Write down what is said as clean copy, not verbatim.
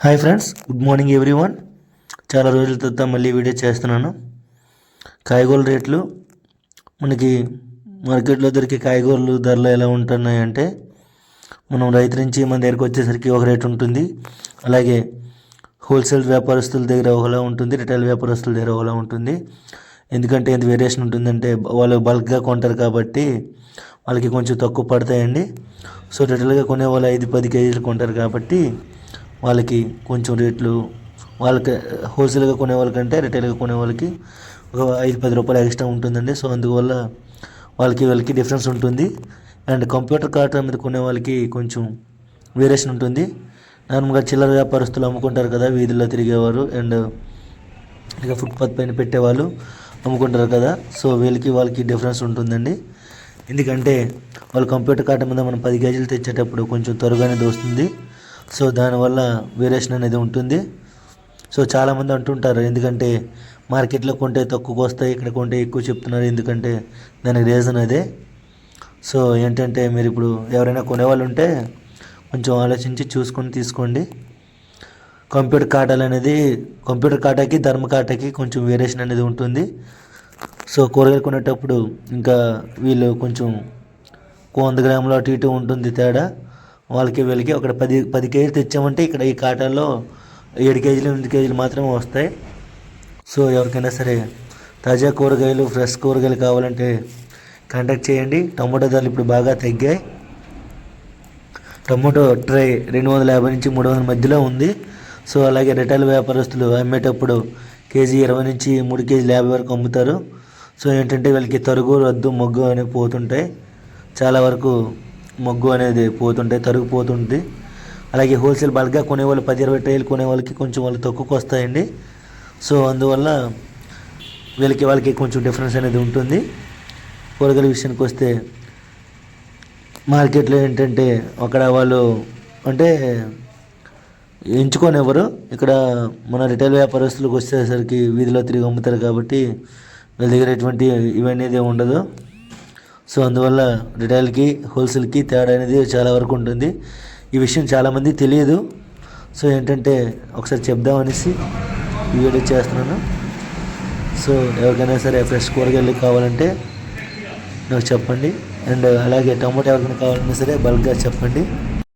Hi friends, good morning everyone. చాలా రోజుల తర్వాత మళ్ళీ వీడియో చేస్తున్నాను. కాయగూరల రేట్లు మనకి మార్కెట్లో దొరికే కాయగూరలు ధరలు ఎలా ఉంటున్నాయంటే, మనం రైతు నుంచి మన దగ్గరికి వచ్చేసరికి ఒక రేటు ఉంటుంది. అలాగే హోల్సేల్ వ్యాపారస్తుల దగ్గర ఒకలా ఉంటుంది, రిటైల్ వ్యాపారస్తుల దగ్గర ఒకలా ఉంటుంది. ఎందుకంటే ఎంత వేరియేషన్ ఉంటుందంటే, వాళ్ళు బల్క్గా కొంటారు కాబట్టి వాళ్ళకి కొంచెం తక్కువ పడతాయండి. సో రిటైల్గా కొనే వాళ్ళు 5-10 కేజీలు కొంటారు కాబట్టి వాళ్ళకి కొంచెం రేట్లు, వాళ్ళకి హోల్సేల్గా కొనే వాళ్ళకంటే రిటైల్గా కొనే వాళ్ళకి ఒక 5-10 రూపాయలు ఎక్స్ట్రా ఉంటుందండి. సో అందువల్ల వీళ్ళకి డిఫరెన్స్ ఉంటుంది. అండ్ కంప్యూటర్ కార్ట్ మీద కొనే వాళ్ళకి కొంచెం వేరియేషన్ ఉంటుంది. నార్మల్గా చిల్లర వ్యాపారస్తులు అమ్ముకుంటారు కదా, వీధుల్లో తిరిగేవారు అండ్ ఇక ఫుట్పాత్ పైన పెట్టేవాళ్ళు అమ్ముకుంటారు కదా. సో వాళ్ళకి డిఫరెన్స్ ఉంటుందండి. ఎందుకంటే వాళ్ళు కంప్యూటర్ కార్ట్ మీద మనం 10 కేజీలు తెచ్చేటప్పుడు కొంచెం త్వరగానే దోస్తుంది. సో దానివల్ల వేరియేషన్ అనేది ఉంటుంది. సో చాలామంది అంటుంటారు, ఎందుకంటే మార్కెట్లో కొంటే తక్కువకు వస్తాయి, ఇక్కడ కొంటే ఎక్కువ చెప్తున్నారు. ఎందుకంటే దానికి రీజన్ అదే. సో ఏంటంటే, మీరు ఇప్పుడు ఎవరైనా కొనేవాళ్ళు ఉంటే కొంచెం ఆలోచించి చూసుకొని తీసుకోండి. కంప్యూటర్ కాటాకి ధర్మ కాటాకి కొంచెం వేరియేషన్ అనేది ఉంటుంది. సో కూరగాయలు కొనేటప్పుడు ఇంకా వీళ్ళు కొంచెం 100 గ్రాములు అటు ఇటు ఉంటుంది తేడా. వీళ్ళకి ఒక 10 కేజీలు తెచ్చామంటే ఇక్కడ ఈ కాటాల్లో 7 కేజీలు 8 కేజీలు మాత్రమే వస్తాయి. సో ఎవరికైనా సరే తాజా కూరగాయలు, ఫ్రెష్ కూరగాయలు కావాలంటే కాంటాక్ట్ చేయండి. టమాటో ధరలు ఇప్పుడు బాగా తగ్గాయి. టమాటో ట్రై 250 నుంచి 300 మధ్యలో ఉంది. సో అలాగే రిటైల్ వ్యాపారస్తులు అమ్మేటప్పుడు కేజీ 20 నుంచి 3 కేజీలు 50 వరకు అమ్ముతారు. సో ఏంటంటే వీళ్ళకి తరుగు, రద్దు, మొగ్గు అనేవి పోతుంటాయి. చాలా వరకు మొగ్గు అనేది తరుగు పోతుంది. అలాగే హోల్సేల్ బల్క్గా కొనేవాళ్ళు 10-20 ట్రైలు కొనే వాళ్ళకి కొంచెం వాళ్ళు తక్కువకు వస్తాయండి. సో అందువల్ల వాళ్ళకి కొంచెం డిఫరెన్స్ అనేది ఉంటుంది. కూరగాయల విషయానికి వస్తే మార్కెట్లో ఏంటంటే అక్కడ వాళ్ళు అంటే ఎంచుకోనివ్వరు. ఇక్కడ మన రిటైల్ వ్యాపారస్తులకు వచ్చేసరికి వీధిలో తిరిగి అమ్ముతారు కాబట్టి వీళ్ళ దగ్గర ఎటువంటి ఇవన్నీ ఉండదు. సో అందువల్ల రిటైల్కి, హోల్సేల్కి తేడా అనేది చాలా వరకు ఉంటుంది. ఈ విషయం చాలామంది తెలియదు. సో ఏంటంటే ఒకసారి చెప్దామనేసి ఈ వీడియో చేస్తున్నాను. సో ఎవరికైనా సరే ఫ్రెష్ కూరగాయలు కావాలంటే నాకు చెప్పండి. అండ్ అలాగే టమాటో ఎవరికైనా కావాలన్నా సరే బల్క్గా చెప్పండి.